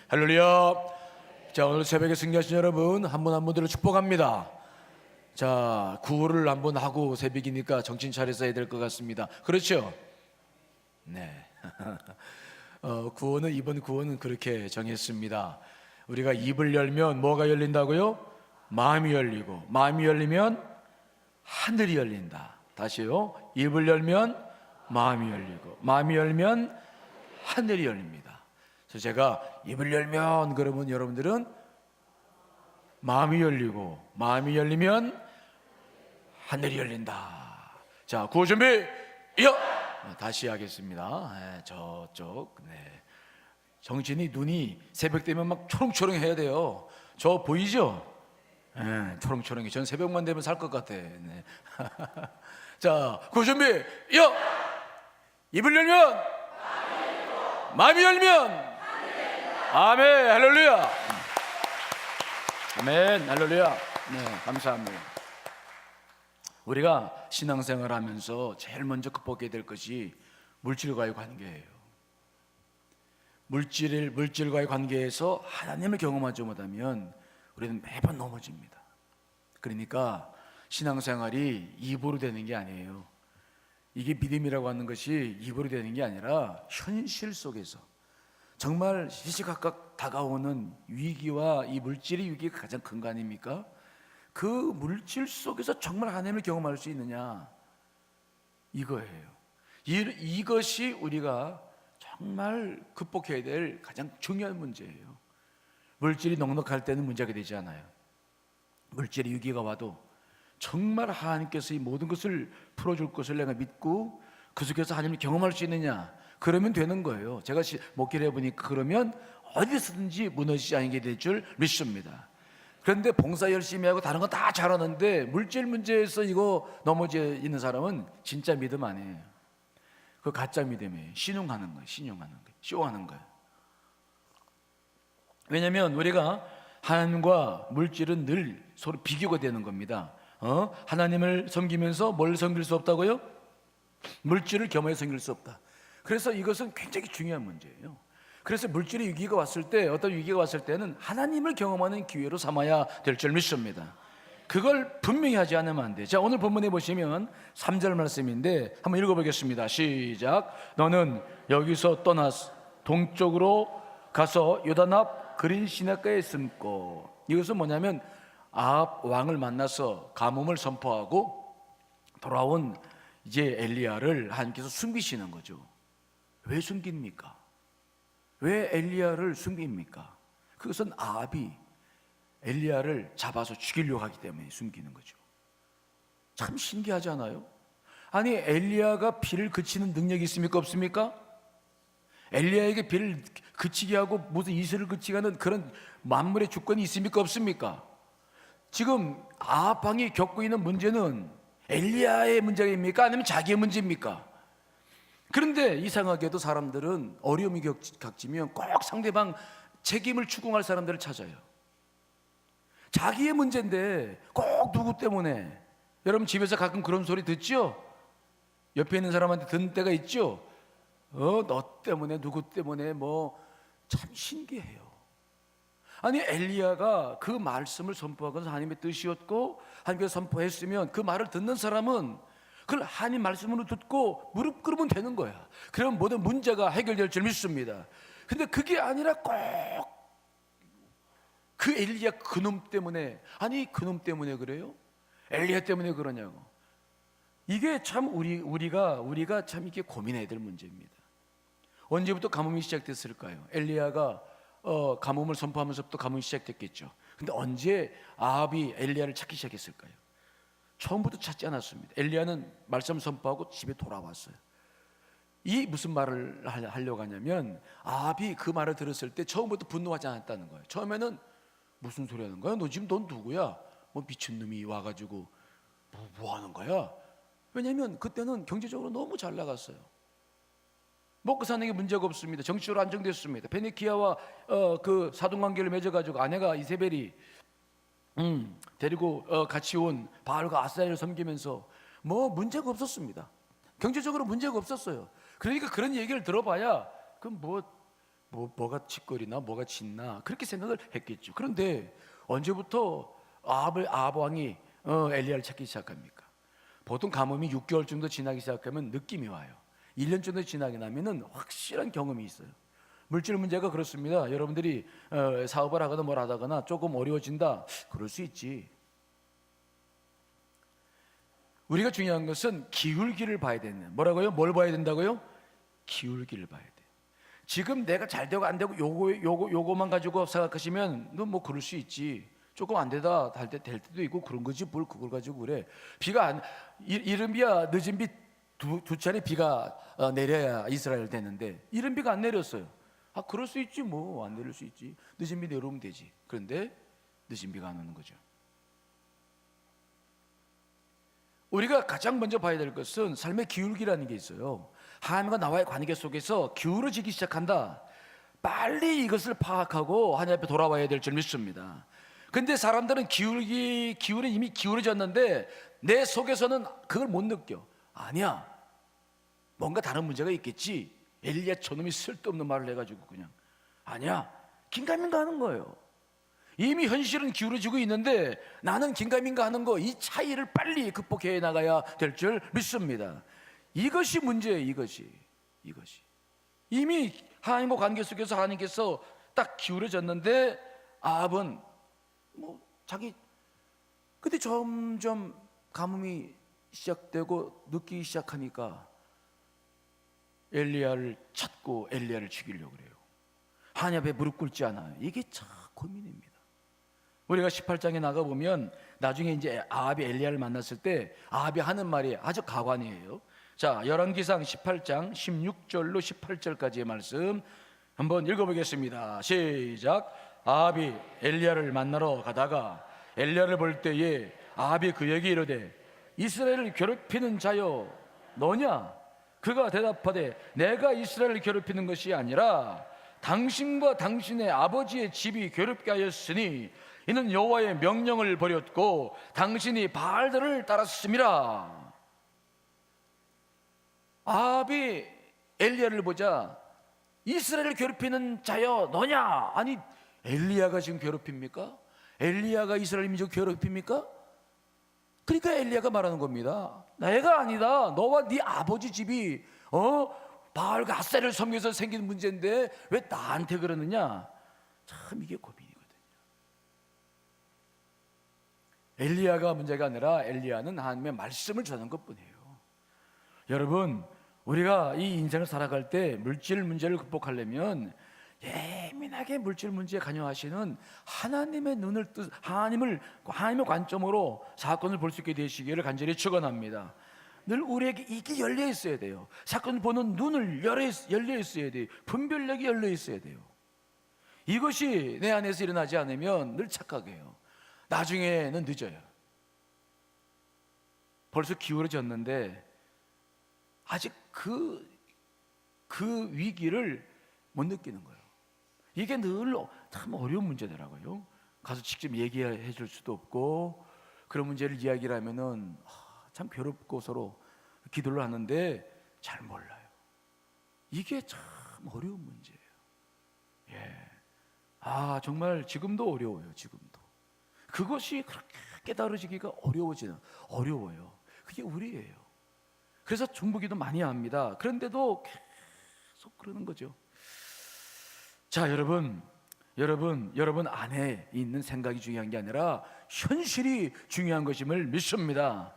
할렐루야. 자, 오늘 새벽에 승리하신 여러분 한 분 한 분들을 축복합니다. 자, 구호를 한번 하고 새벽이니까 정신 차려서 해야 될 것 같습니다. 그렇죠? 네. 구호는 이번 구호는 그렇게 정했습니다. 우리가 입을 열면 뭐가 열린다고요? 마음이 열리고, 마음이 열리면 하늘이 열린다. 다시요. 입을 열면 마음이 열리고, 마음이 열면 하늘이 열립니다. 그래서 제가 입을 열면 그러면 여러분들은 마음이 열리고, 마음이 열리면 하늘이 열린다. 자, 구호 준비. 다시 하겠습니다. 네, 저쪽. 네. 정신이 눈이 새벽 되면 막 초롱초롱 해야 돼요. 저 보이죠? 네, 초롱초롱이. 전 새벽만 되면 살 것 같아. 네. 자, 구호 준비. 입을 열면 마음이 열면 아멘. 할렐루야. 아멘. 할렐루야. 네, 감사합니다. 우리가 신앙생활 하면서 제일 먼저 극복해야 될 것이 물질과의 관계예요. 물질과의 관계에서 하나님을 경험하지 못하면 우리는 매번 넘어집니다. 그러니까 신앙생활이 입으로 되는 게 아니에요. 이게 믿음이라고 하는 것이 입으로 되는 게 아니라 현실 속에서 정말 시시각각 다가오는 위기와 이 물질의 위기가 가장 큰 거 아닙니까? 그 물질 속에서 정말 하나님을 경험할 수 있느냐, 이거예요. 이것이 우리가 정말 극복해야 될 가장 중요한 문제예요. 물질이 넉넉할 때는 문제가 되지 않아요. 물질의 위기가 와도 정말 하나님께서 이 모든 것을 풀어줄 것을 내가 믿고 그 속에서 하나님을 경험할 수 있느냐, 그러면 되는 거예요. 제가 목회를 해보니까 그러면 어디서든지 무너지지 않게 될 줄 믿습니다. 그런데 봉사 열심히 하고 다른 건 다 잘하는데 물질 문제에서 이거 넘어져 있는 사람은 진짜 믿음 아니에요. 그 가짜 믿음이에요. 신용하는 거예요. 쇼하는 거예요. 왜냐하면 우리가 하나님과 물질은 늘 서로 비교가 되는 겁니다. 하나님을 섬기면서 뭘 섬길 수 없다고요? 물질을 겸하여 섬길 수 없다. 그래서 이것은 굉장히 중요한 문제예요. 그래서 물질의 위기가 왔을 때, 어떤 위기가 왔을 때는 하나님을 경험하는 기회로 삼아야 될 줄 믿습니다. 그걸 분명히 하지 않으면 안 돼요. 자, 오늘 본문에 보시면 3절 말씀인데 한번 읽어보겠습니다. 시작. 너는 여기서 떠나서 동쪽으로 가서 요단 앞 그린 시냇가에 숨고. 이것은 뭐냐면 아합 왕을 만나서 가뭄을 선포하고 돌아온 이제 엘리야를 하나님께서 숨기시는 거죠. 왜 숨깁니까? 왜 엘리야를 숨깁니까? 그것은 아합이 엘리야를 잡아서 죽이려고 하기 때문에 숨기는 거죠. 참 신기하지 않아요? 아니, 엘리야가 비를 그치는 능력이 있습니까? 없습니까? 엘리야에게 비를 그치게 하고 무슨 이슬을 그치게 하는 그런 만물의 주권이 있습니까? 없습니까? 지금 아합 왕이 겪고 있는 문제는 엘리야의 문제입니까? 아니면 자기의 문제입니까? 그런데 이상하게도 사람들은 어려움이 닥치면 꼭 상대방 책임을 추궁할 사람들을 찾아요. 자기의 문제인데 꼭 누구 때문에. 여러분 집에서 가끔 그런 소리 듣죠? 옆에 있는 사람한테 듣는 때가 있죠? 너 때문에, 누구 때문에, 참 신기해요. 아니, 엘리야가 그 말씀을 선포한 것은 하나님의 뜻이었고 하나님께서 선포했으면 그 말을 듣는 사람은 그걸 하나님 말씀으로 듣고 무릎 꿇으면 되는 거야. 그러면 모든 문제가 해결될 줄 믿습니다. 근데 그게 아니라 꼭 그 엘리야 그놈 때문에, 아니 그놈 때문에 그래요? 엘리야 때문에 그러냐고. 이게 참 우리가 참 이렇게 고민해야 될 문제입니다. 언제부터 가뭄이 시작됐을까요? 엘리야가 가뭄을 선포하면서부터 가뭄이 시작됐겠죠. 근데 언제 아합이 엘리야를 찾기 시작했을까요? 처음부터 찾지 않았습니다. 엘리야는 말씀 선포하고 집에 돌아왔어요. 이 무슨 말을 하려고 하냐면 아합이 그 말을 들었을 때 처음부터 분노하지 않았다는 거예요. 처음에는 무슨 소리 하는 거야? 너 지금 넌 누구야? 미친놈이 와가지고 뭐 하는 거야? 왜냐하면 그때는 경제적으로 너무 잘 나갔어요. 먹고 사는 게 문제가 없습니다. 정치적으로 안정됐습니다. 베네키아와 그 사돈관계를 맺어가지고 아내가 이세벨이 데리고 같이 온 바알과 아스라엘을 섬기면서 문제가 없었습니다. 경제적으로 문제가 없었어요. 그러니까 그런 얘기를 들어봐야 그럼 뭐가 짓거리나 뭐가 짓나 그렇게 생각을 했겠죠. 그런데 언제부터 아합 왕이 엘리야를 찾기 시작합니까? 보통 가뭄이 6개월 정도 지나기 시작하면 느낌이 와요. 1년 정도 지나게 나면은 확실한 경험이 있어요. 물질 문제가 그렇습니다. 여러분들이 사업을 하거나 뭘 하다거나 조금 어려워진다, 그럴 수 있지. 우리가 중요한 것은 기울기를 봐야 되는, 뭐라고요? 뭘 봐야 된다고요? 기울기를 봐야 돼. 지금 내가 잘 되고 안 되고 요거만 가지고 생각하시면 너 뭐 그럴 수 있지. 조금 안 되다 될 때도 있고 그런 거지 뭘 그걸 가지고 그래. 비가 안 이른 비야 늦은 비 두 차례 비가 내려야 이스라엘 되는데 이른 비가 안 내렸어요. 아, 그럴 수 있지, 뭐 안 내릴 수 있지. 늦은 비 내려오면 되지. 그런데 늦은 비가 안 오는 거죠. 우리가 가장 먼저 봐야 될 것은 삶의 기울기라는 게 있어요. 하나님과 나와의 관계 속에서 기울어지기 시작한다. 빨리 이것을 파악하고 하나님 앞에 돌아와야 될 줄 믿습니다. 근데 사람들은 기울이 이미 기울어졌는데 내 속에서는 그걸 못 느껴. 아니야, 뭔가 다른 문제가 있겠지. 엘리야 저놈이 쓸데없는 말을 해가지고 그냥. 아니야, 긴가민가 하는 거예요. 이미 현실은 기울어지고 있는데 나는 긴가민가 하는 거, 이 차이를 빨리 극복해 나가야 될 줄 믿습니다. 이것이 문제예요. 이것이 이미 하나님과 관계 속에서 하나님께서 딱 기울어졌는데 아합은 근데 점점 가뭄이 시작되고 늦기 시작하니까 엘리야를 찾고 엘리야를 죽이려고 그래요. 하나님 앞에 무릎 꿇지 않아요. 이게 참 고민입니다. 우리가 18장에 나가보면 나중에 이제 아합이 엘리야를 만났을 때 아합이 하는 말이 아주 가관이에요. 자, 열왕기상 18장 16절로 18절까지의 말씀 한번 읽어보겠습니다. 시작. 아합이 엘리야를 만나러 가다가 엘리야를 볼 때에 아합이 그에게 이르되 이스라엘을 괴롭히는 자여 너냐? 그가 대답하되 내가 이스라엘을 괴롭히는 것이 아니라 당신과 당신의 아버지의 집이 괴롭게 하였으니 이는 여호와의 명령을 버렸고 당신이 바알들을 따랐음이라. 아합이 엘리야를 보자 이스라엘을 괴롭히는 자여 너냐? 아니, 엘리야가 지금 괴롭힙니까? 엘리야가 이스라엘 민족 괴롭힙니까? 그러니까 엘리야가 말하는 겁니다. 내가 아니다. 너와 네 아버지 집이 바알과 아세를 섬겨서 생긴 문제인데 왜 나한테 그러느냐? 참 이게 고민이거든요. 엘리야가 문제가 아니라 엘리야는 하나님의 말씀을 전하는 것뿐이에요. 여러분, 우리가 이 인생을 살아갈 때 물질 문제를 극복하려면 예민하게 물질 문제에 관여하시는 하나님의 눈을 하나님의 관점으로 사건을 볼 수 있게 되시기를 간절히 축원합니다. 늘 우리에게 이게 열려 있어야 돼요. 사건을 보는 눈을 열려 있어야 돼요. 분별력이 열려 있어야 돼요. 이것이 내 안에서 일어나지 않으면 늘 착각해요. 나중에는 늦어요. 벌써 기울어졌는데 아직 그 위기를 못 느끼는 거예요. 이게 늘 참 어려운 문제더라고요. 가서 직접 얘기해 줄 수도 없고 그런 문제를 이야기를 하면은 참 괴롭고 서로 기도를 하는데 잘 몰라요. 이게 참 어려운 문제예요. 정말 지금도 어려워요. 지금도 그것이 그렇게 깨달아지기가 어려워요. 그게 우리예요. 그래서 중보기도 많이 합니다. 그런데도 계속 그러는 거죠. 자, 여러분 안에 있는 생각이 중요한 게 아니라 현실이 중요한 것임을 믿습니다.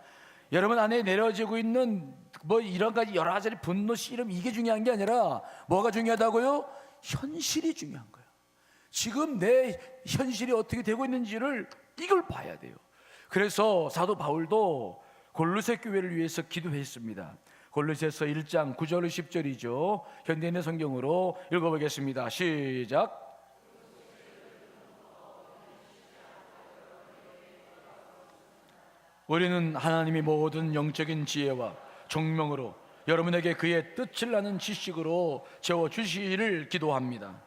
여러분 안에 내려지고 있는 이런 가지 여러 가지 분노, 씨름, 이게 중요한 게 아니라 뭐가 중요하다고요? 현실이 중요한 거예요. 지금 내 현실이 어떻게 되고 있는지를 이걸 봐야 돼요. 그래서 사도 바울도 골로새 교회를 위해서 기도했습니다. 골로새서 1장 9절 10절이죠. 현대인의 성경으로 읽어보겠습니다. 시작. 우리는 하나님이 모든 영적인 지혜와 총명으로 여러분에게 그의 뜻을 아는 지식으로 채워주시기를 기도합니다.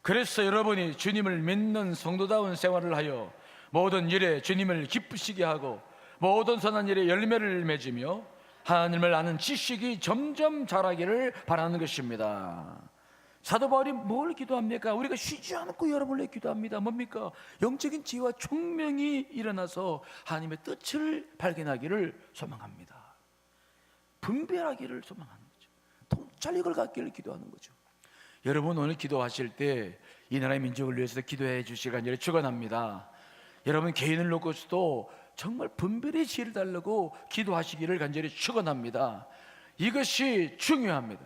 그래서 여러분이 주님을 믿는 성도다운 생활을 하여 모든 일에 주님을 기쁘시게 하고 모든 선한 일에 열매를 맺으며 하나님을 아는 지식이 점점 자라기를 바라는 것입니다. 사도 바울이 뭘 기도합니까? 우리가 쉬지 않고 여러분을 위해 기도합니다. 뭡니까? 영적인 지혜와 총명이 일어나서 하나님의 뜻을 발견하기를 소망합니다. 분별하기를 소망하는 거죠. 통찰력을 갖기를 기도하는 거죠. 여러분 오늘 기도하실 때 이 나라의 민족을 위해서 기도해 주시길 간절히 축원합니다. 여러분 개인을 놓고서도 정말 분별의 지혜를 달라고 기도하시기를 간절히 축원합니다. 이것이 중요합니다.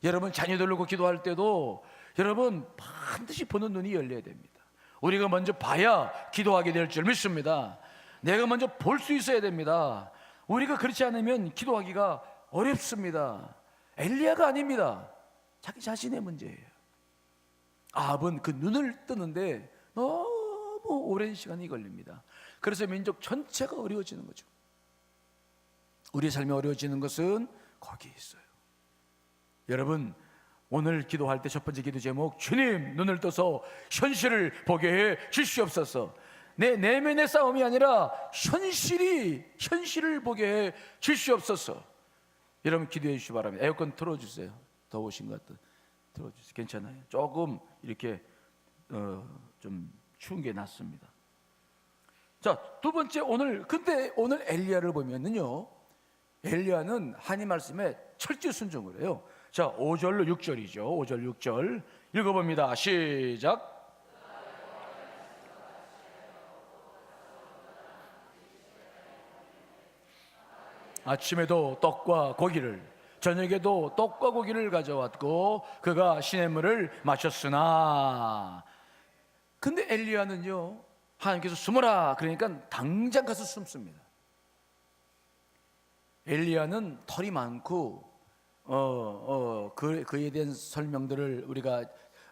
여러분 자녀들 놓고 기도할 때도 여러분 반드시 보는 눈이 열려야 됩니다. 우리가 먼저 봐야 기도하게 될 줄 믿습니다. 내가 먼저 볼 수 있어야 됩니다. 우리가 그렇지 않으면 기도하기가 어렵습니다. 엘리야가 아닙니다. 자기 자신의 문제예요. 아합은 그 눈을 뜨는데 너무 오랜 시간이 걸립니다. 그래서 민족 전체가 어려워지는 거죠. 우리의 삶이 어려워지는 것은 거기에 있어요. 여러분 오늘 기도할 때 첫 번째 기도 제목, 주님 눈을 떠서 현실을 보게 해 주시옵소서. 내 내면의 싸움이 아니라 현실을 보게 해 주시옵소서. 여러분 기도해 주시기 바랍니다. 에어컨 틀어주세요. 더우신 것 같아. 틀어주세요. 괜찮아요. 조금 이렇게 좀 추운 게 낫습니다. 자, 두 번째 근데 오늘 엘리야를 보면은요, 엘리야는 하나님 말씀에 철저히 순종을 해요. 자, 5절로 6절이죠. 5절 6절 읽어봅니다. 시작. 아침에도 떡과 고기를, 저녁에도 떡과 고기를 가져왔고 그가 시냇물을 마셨으나. 근데 엘리야는요, 하나님께서 숨어라 그러니까 당장 가서 숨습니다. 엘리야는 털이 많고 그에 대한 설명들을 우리가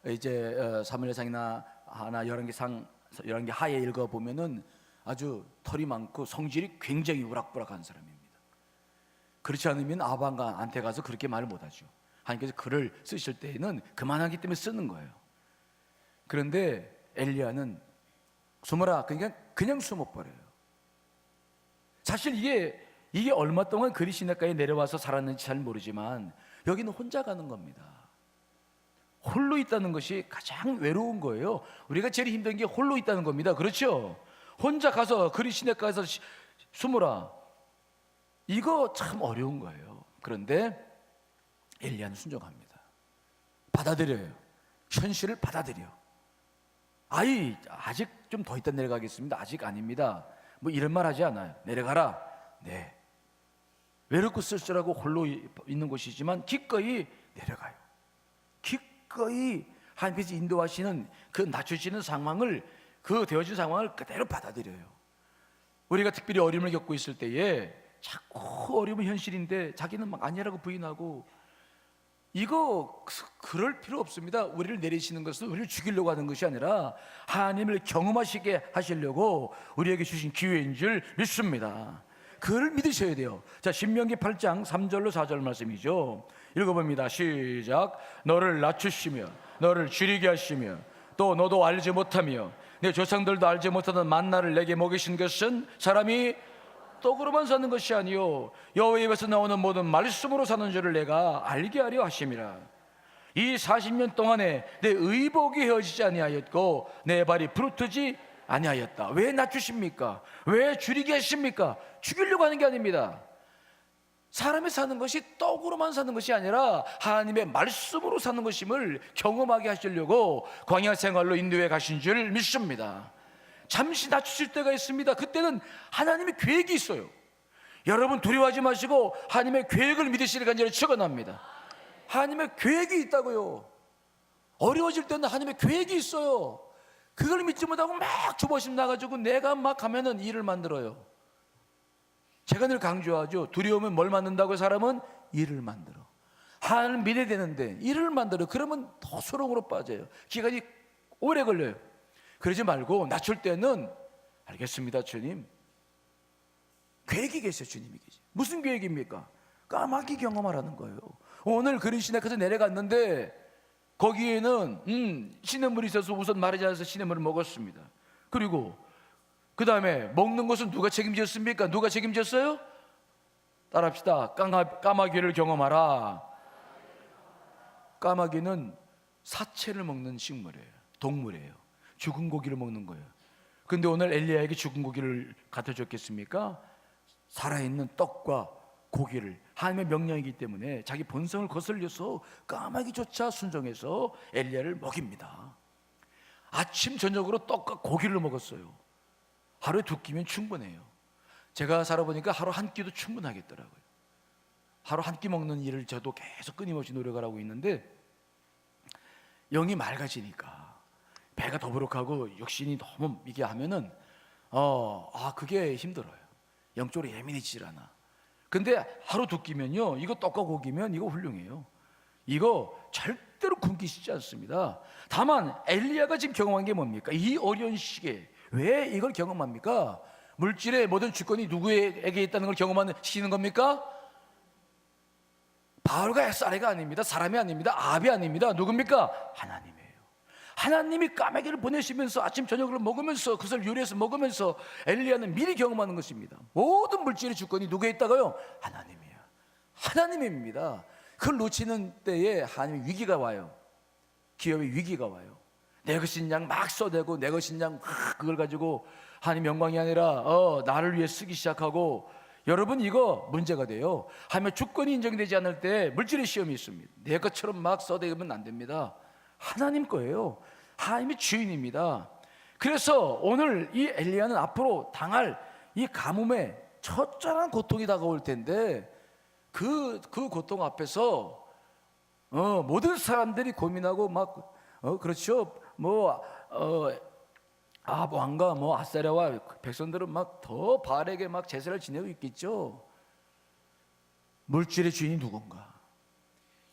이제 사무엘상이나 하나 열왕기 하에 읽어 보면은 아주 털이 많고 성질이 굉장히 우락부락한 사람입니다. 그렇지 않으면 아합한테 가서 그렇게 말을 못하죠. 하나님께서 글을 쓰실 때에는 그만하기 때문에 쓰는 거예요. 그런데 엘리야는 숨어라 그러니까 그냥 숨어버려요. 사실 이게 얼마 동안 그리 시내가에 내려와서 살았는지 잘 모르지만 여기는 혼자 가는 겁니다. 홀로 있다는 것이 가장 외로운 거예요. 우리가 제일 힘든 게 홀로 있다는 겁니다. 그렇죠? 혼자 가서 그리 시내가에서 숨어라, 이거 참 어려운 거예요. 그런데 엘리야는 순종합니다. 받아들여요. 현실을 받아들여. 아직 좀 더 있다 내려가겠습니다. 아직 아닙니다. 뭐 이런 말 하지 않아요. 내려가라. 네. 외롭고 쓸쓸하고 홀로 있는 곳이지만 기꺼이 내려가요. 기꺼이 하나님께서 인도하시는 그 낮춰지는 상황을, 그 되어진 상황을 그대로 받아들여요. 우리가 특별히 어려움을 겪고 있을 때에 자꾸 어려움은 현실인데 자기는 막 아니라고 부인하고, 이거 그럴 필요 없습니다. 우리를 내리시는 것은 우리를 죽이려고 하는 것이 아니라 하나님을 경험하시게 하시려고 우리에게 주신 기회인 줄 믿습니다. 그걸 믿으셔야 돼요. 자, 신명기 8장 3절로 4절 말씀이죠. 읽어봅니다. 시작. 너를 낮추시며 너를 줄이게 하시며 또 너도 알지 못하며 내 조상들도 알지 못하던 만나를 내게 먹이신 것은 사람이 떡으로만 사는 것이 아니요 여호와의 입에서 나오는 모든 말씀으로 사는 줄을 내가 알게 하려 하심이라. 이 40년 동안에 내 의복이 헤어지지 아니하였고 내 발이 부르트지 아니하였다. 왜 낮추십니까? 왜 줄이게 하십니까? 죽이려고 하는 게 아닙니다. 사람이 사는 것이 떡으로만 사는 것이 아니라 하나님의 말씀으로 사는 것임을 경험하게 하시려고 광야 생활로 인도해 가신 줄 믿습니다. 잠시 낮추실 때가 있습니다. 그때는 하나님의 계획이 있어요. 여러분 두려워하지 마시고 하나님의 계획을 믿으시길 간절히 축원합니다. 하나님의 계획이 있다고요. 어려워질 때는 하나님의 계획이 있어요. 그걸 믿지 못하고 막 주보심 나가지고 내가 막 하면은 일을 만들어요. 제가 늘 강조하죠. 두려우면 뭘 만든다고요? 사람은 일을 만들어. 하나님을 믿어야 되는데 일을 만들어. 그러면 더 수렁으로 빠져요. 기간이 오래 걸려요. 그러지 말고 낮출 때는 알겠습니다 주님, 계획이 계세요. 주님이 계세요. 무슨 계획입니까? 까마귀 경험하라는 거예요. 오늘 그린시내에서 내려갔는데 거기에는 시냇물이 있어서 우선 마르지 않아서 시냇물을 먹었습니다. 그리고 그 다음에 먹는 것은 누가 책임졌습니까? 누가 책임졌어요? 따라합시다. 까마귀를 경험하라. 까마귀는 사체를 먹는 식물이에요. 동물이에요. 죽은 고기를 먹는 거예요. 근데 오늘 엘리야에게 죽은 고기를 갖다 줬겠습니까? 살아있는 떡과 고기를, 하나님의 명령이기 때문에 자기 본성을 거슬려서 까마귀조차 순종해서 엘리야를 먹입니다. 아침 저녁으로 떡과 고기를 먹었어요. 하루에 2끼면 충분해요. 제가 살아보니까 하루 한 끼도 충분하겠더라고요. 하루 한 끼 먹는 일을 저도 계속 끊임없이 노력을 하고 있는데, 영이 맑아지니까 배가 더부룩하고 육신이 너무 이게 하면은 그게 힘들어요. 영적으로 예민해지질 않아. 근데 하루 2끼면요, 이거 떡과 고기면 이거 훌륭해요. 이거 절대로 굶기시지 않습니다. 다만 엘리야가 지금 경험한 게 뭡니까? 이 어려운 시기에 왜 이걸 경험합니까? 물질의 모든 주권이 누구에게 있다는 걸 경험하시는 겁니까? 바울과 에사레가 아닙니다. 사람이 아닙니다. 아합이 아닙니다. 누굽니까? 하나님이에요. 하나님이 까마귀를 보내시면서 아침 저녁을 먹으면서 그것을 요리해서 먹으면서 엘리야는 미리 경험하는 것입니다. 모든 물질의 주권이 누구에 있다고요? 하나님이에요. 하나님입니다. 그걸 놓치는 때에 하나님의 위기가 와요. 기업의 위기가 와요. 내 것인 양 막 써대고 내 것인 양 그걸 가지고 하나님 영광이 아니라 나를 위해 쓰기 시작하고, 여러분 이거 문제가 돼요. 하나님의 주권이 인정되지 않을 때 물질의 시험이 있습니다. 내 것처럼 막 써대면 안 됩니다. 하나님 거예요. 하나님이 주인입니다. 그래서 오늘 이 엘리야는 앞으로 당할 이 가뭄에 처절한 고통이 다가올 텐데, 그 고통 앞에서 모든 사람들이 고민하고 막 그렇죠. 아합 왕과 아사랴와 백성들은 막 더 바알에게 막 제사를 지내고 있겠죠. 물질의 주인이 누군가?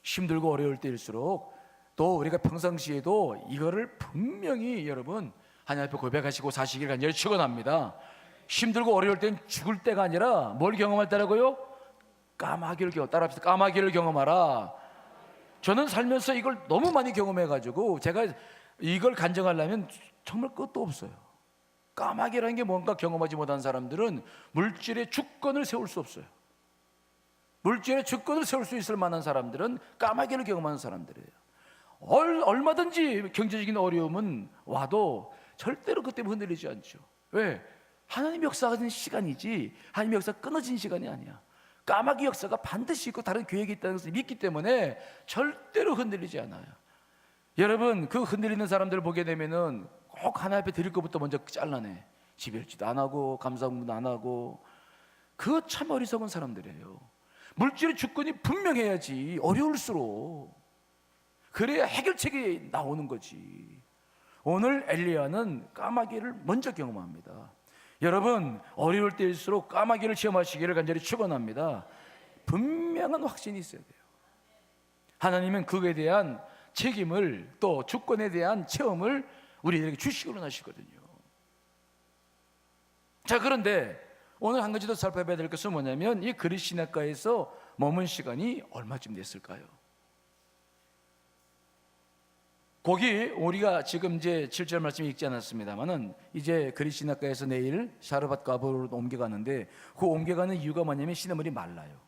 힘들고 어려울 때일수록 또 우리가 평상시에도 이거를 분명히 여러분 하나님 앞에 고백하시고 사시길 간절히 축원합니다. 힘들고 어려울 땐 죽을 때가 아니라 뭘 경험할 때라고요? 까마귀를 따라합시다. 까마귀를 경험하라. 저는 살면서 이걸 너무 많이 경험해가지고 제가 이걸 간증하려면 정말 끝도 없어요. 까마귀라는 게 뭔가 경험하지 못한 사람들은 물질의 주권을 세울 수 없어요. 물질의 주권을 세울 수 있을 만한 사람들은 까마귀를 경험하는 사람들이에요. 얼마든지 경제적인 어려움은 와도 절대로 그때 흔들리지 않죠. 왜? 하나님 역사하는 시간이지 하나님 역사가 끊어진 시간이 아니야. 까마귀 역사가 반드시 있고 다른 계획이 있다는 것을 믿기 때문에 절대로 흔들리지 않아요. 여러분, 그 흔들리는 사람들을 보게 되면은 꼭 하나님 앞에 드릴 것부터 먼저 잘라내. 지별지도 안 하고 감사문도 안 하고. 그 참 어리석은 사람들이에요. 물질의 주권이 분명해야지. 어려울수록 그래야 해결책이 나오는 거지. 오늘 엘리야는 까마귀를 먼저 경험합니다. 여러분, 어려울 때일수록 까마귀를 체험하시기를 간절히 축원합니다. 분명한 확신이 있어야 돼요. 하나님은 그에 대한 책임을, 또 주권에 대한 체험을 우리에게 주시고는 하시거든요. 자, 그런데 오늘 한 가지 더 살펴봐야 될 것은 뭐냐면, 이 그릿 시냇가에서 머문 시간이 얼마쯤 됐을까요? 거기 우리가 지금 이제 7절 말씀 읽지 않았습니다만은, 이제 그릿 시냇가에서 내일 샤르밧 가보로 옮겨가는데, 그 옮겨가는 이유가 뭐냐면 시냇물이 말라요.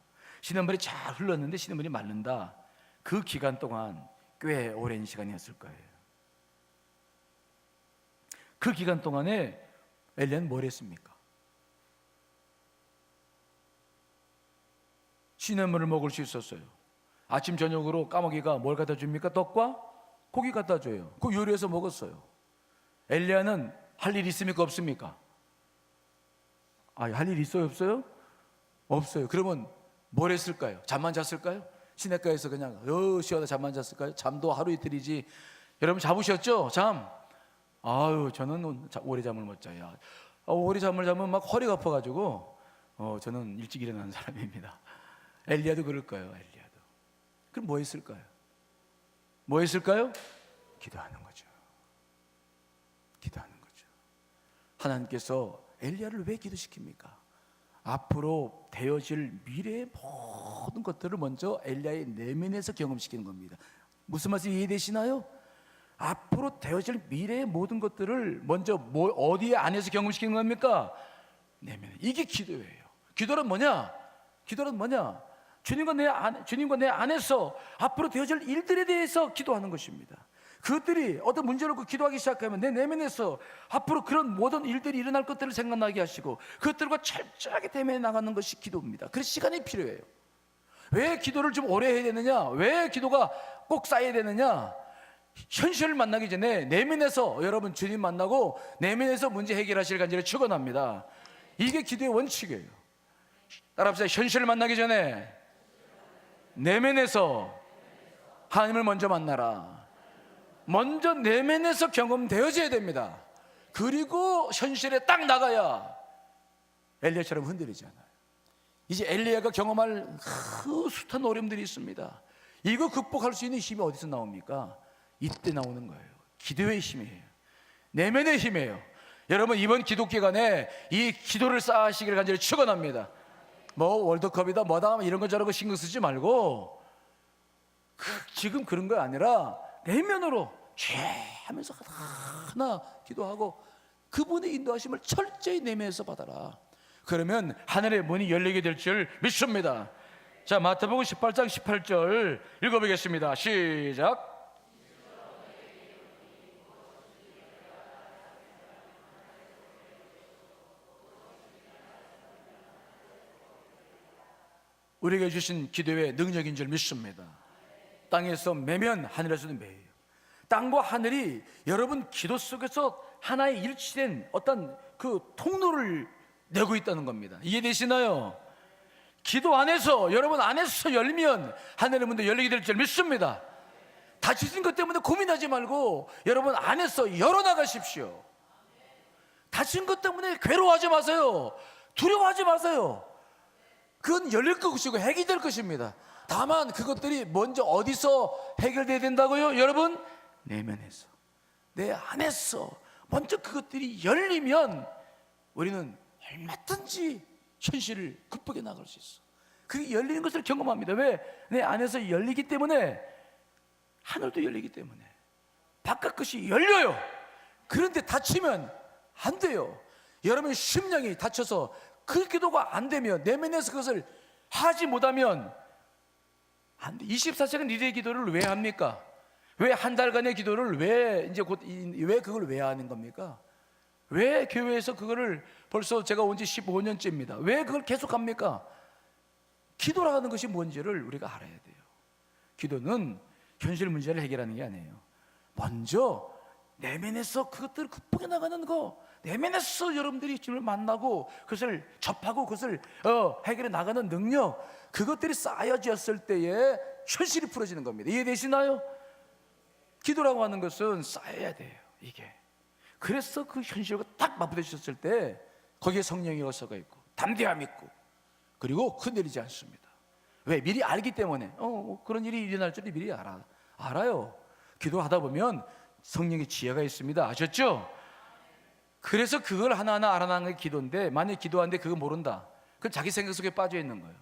시냇물이 잘 흘렀는데 시냇물이 마른다. 그 기간 동안 꽤 오랜 시간이었을 거예요. 그 기간 동안에 엘리야는 뭘 했습니까? 시냇물을 먹을 수 있었어요. 아침 저녁으로 까마귀가 뭘 갖다 줍니까? 떡과 고기 갖다 줘요. 그 요리해서 먹었어요. 엘리야는 할 일 있습니까? 없습니까? 할 일 있어요? 없어요? 없어요. 그러면 뭘 했을까요? 잠만 잤을까요? 시냇가에서 그냥 쉬어다 잠만 잤을까요? 잠도 하루 이틀이지. 여러분 자보셨죠? 잠. 저는 오래 잠을 못 자요. 오래 잠을 자면 막 허리가 아파가지고 저는 일찍 일어나는 사람입니다. 엘리야도 그럴 거예요. 엘리야도. 그럼 뭐 했을까요? 뭐 했을까요? 기도하는 거죠. 기도하는 거죠. 하나님께서 엘리야를 왜 기도시킵니까? 앞으로 되어질 미래의 모든 것들을 먼저 엘리야의 내면에서 경험시키는 겁니다. 무슨 말씀이 이해되시나요? 앞으로 되어질 미래의 모든 것들을 먼저 어디에 안에서 경험시키는 겁니까? 내면에. 이게 기도예요. 기도란 뭐냐? 기도란 뭐냐? 주님과 내 안에서 앞으로 되어질 일들에 대해서 기도하는 것입니다. 그것들이 어떤 문제를 놓고 기도하기 시작하면 내 내면에서 앞으로 그런 모든 일들이 일어날 것들을 생각나게 하시고 그것들과 철저하게 대면해 나가는 것이 기도입니다. 그래서 시간이 필요해요. 왜 기도를 좀 오래 해야 되느냐? 왜 기도가 꼭 쌓여야 되느냐? 현실을 만나기 전에 내면에서 여러분 주님 만나고 내면에서 문제 해결하실 간절히 축원합니다. 이게 기도의 원칙이에요. 따라합시다. 현실을 만나기 전에 내면에서 하나님을 먼저 만나라. 먼저 내면에서 경험되어져야 됩니다. 그리고 현실에 딱 나가야 엘리야처럼 흔들리지 않아요. 이제 엘리야가 경험할 그 숱한 어려움들이 있습니다. 이거 극복할 수 있는 힘이 어디서 나옵니까? 이때 나오는 거예요. 기도의 힘이에요. 내면의 힘이에요. 여러분 이번 기도 기간에 이 기도를 쌓으시기를 간절히 축원합니다. 뭐 월드컵이다 뭐다 이런 거 저런 거 신경 쓰지 말고 지금 그런 거 아니라 내면으로 하면서 하나 기도하고 그분의 인도하심을 철저히 내면에서 받아라. 그러면 하늘의 문이 열리게 될 줄 믿습니다. 자, 마태복음 18장 18절 읽어보겠습니다. 시작. 우리에게 주신 기도의 능력인 줄 믿습니다. 땅에서 매면 하늘에서도 매요. 땅과 하늘이 여러분 기도 속에서 하나의 일치된 어떤 그 통로를 내고 있다는 겁니다. 이해되시나요? 기도 안에서 여러분 안에서 열면 하늘의 문도 열리게 될 줄 믿습니다. 다치신 것 때문에 고민하지 말고 여러분 안에서 열어나가십시오. 다친 것 때문에 괴로워하지 마세요. 두려워하지 마세요. 그건 열릴 것이고 해결될 것입니다. 다만 그것들이 먼저 어디서 해결돼야 된다고요? 여러분 내면에서, 내 안에서 먼저 그것들이 열리면 우리는 얼마든지 현실을 극복해 나갈 수 있어. 그게 열리는 것을 경험합니다. 왜? 내 안에서 열리기 때문에 하늘도 열리기 때문에 바깥 것이 열려요. 그런데 다치면 안 돼요. 여러분 심령이 다쳐서 그 기도가 안 되면 내면에서 그것을 하지 못하면 안 돼. 24시간 리레이 기도를 왜 합니까? 왜 한 달간의 기도를 왜 그걸 왜 하는 겁니까? 왜 교회에서 그거를 벌써 제가 온 지 15년째입니다. 왜 그걸 계속 합니까? 기도라는 것이 뭔지를 우리가 알아야 돼요. 기도는 현실 문제를 해결하는 게 아니에요. 먼저 내면에서 그것들을 극복해 나가는 거, 내면에서 여러분들이 주님을 만나고 그것을 접하고 그것을 해결해 나가는 능력, 그것들이 쌓여졌을 때에 현실이 풀어지는 겁니다. 이해되시나요? 기도라고 하는 것은 쌓여야 돼요. 이게 그래서 그 현실과 딱 맞부딪혔을 때 거기에 성령의 어서가 있고 담대함이 있고 그리고 흔들리지 않습니다. 왜? 미리 알기 때문에 그런 일이 일어날 줄 미리 알아요. 기도하다 보면 성령의 지혜가 있습니다. 아셨죠? 그래서 그걸 하나하나 알아나는 게 기도인데, 만약에 기도하는데 그거 모른다, 그건 자기 생각 속에 빠져 있는 거예요.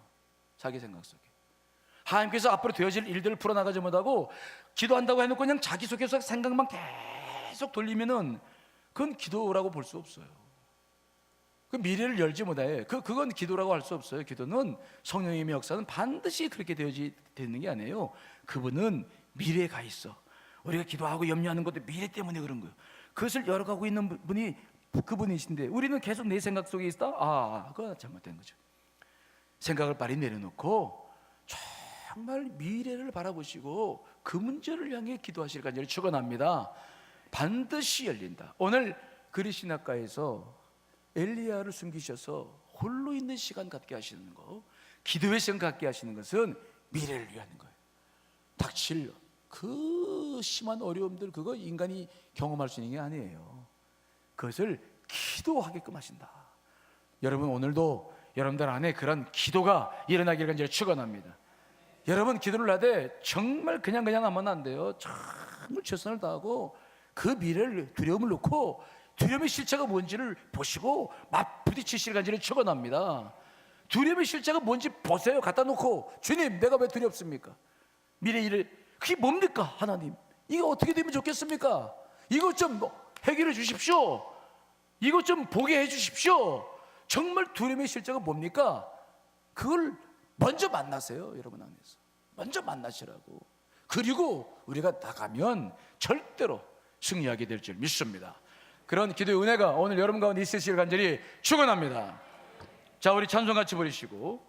자기 생각 속에 하나님께서 앞으로 되어질 일들을 풀어나가지 못하고 기도한다고 해놓고 그냥 자기 속에서 생각만 계속 돌리면은 그건 기도라고 볼 수 없어요. 그 미래를 열지 못해. 그건 기도라고 할 수 없어요. 기도는 성령의 역사는 반드시 그렇게 되는 게 아니에요. 그분은 미래에 가 있어. 우리가 기도하고 염려하는 것도 미래 때문에 그런 거예요. 그것을 열어가고 있는 분이 그분이신데 우리는 계속 내 생각 속에 있다. 그거 잘못된 거죠. 생각을 빨리 내려놓고 정말 미래를 바라보시고 그 문제를 향해 기도하실 간절히 축원합니다. 반드시 열린다. 오늘 그리시나가에서 엘리야를 숨기셔서 홀로 있는 시간 갖게 하시는 거, 기도의 시간 갖게 하시는 것은 미래를 위한 거예요. 닥칠 그 심한 어려움들, 그거 인간이 경험할 수 있는 게 아니에요. 그것을 기도하게끔 하신다. 여러분 오늘도 여러분들 안에 그런 기도가 일어나기를 간절히 축원합니다. 여러분 기도를 하되 정말 그냥 하면 안 돼요. 정말 최선을 다하고 그 미래를, 두려움을 놓고 두려움의 실체가 뭔지를 보시고 맞부딪히실 간절히 축원합니다. 두려움의 실체가 뭔지 보세요. 갖다 놓고 주님 내가 왜 두렵습니까? 미래 일을 그게 뭡니까? 하나님 이거 어떻게 되면 좋겠습니까? 이것 좀 해결해 주십시오. 이것 좀 보게 해 주십시오. 정말 두려움의 실체가 뭡니까? 그걸 먼저 만나세요. 여러분 안에서 먼저 만나시라고. 그리고 우리가 나가면 절대로 승리하게 될 줄 믿습니다. 그런 기도의 은혜가 오늘 여러분 가운데 있으시길 간절히 축원합니다. 자, 우리 찬송 같이 부르시고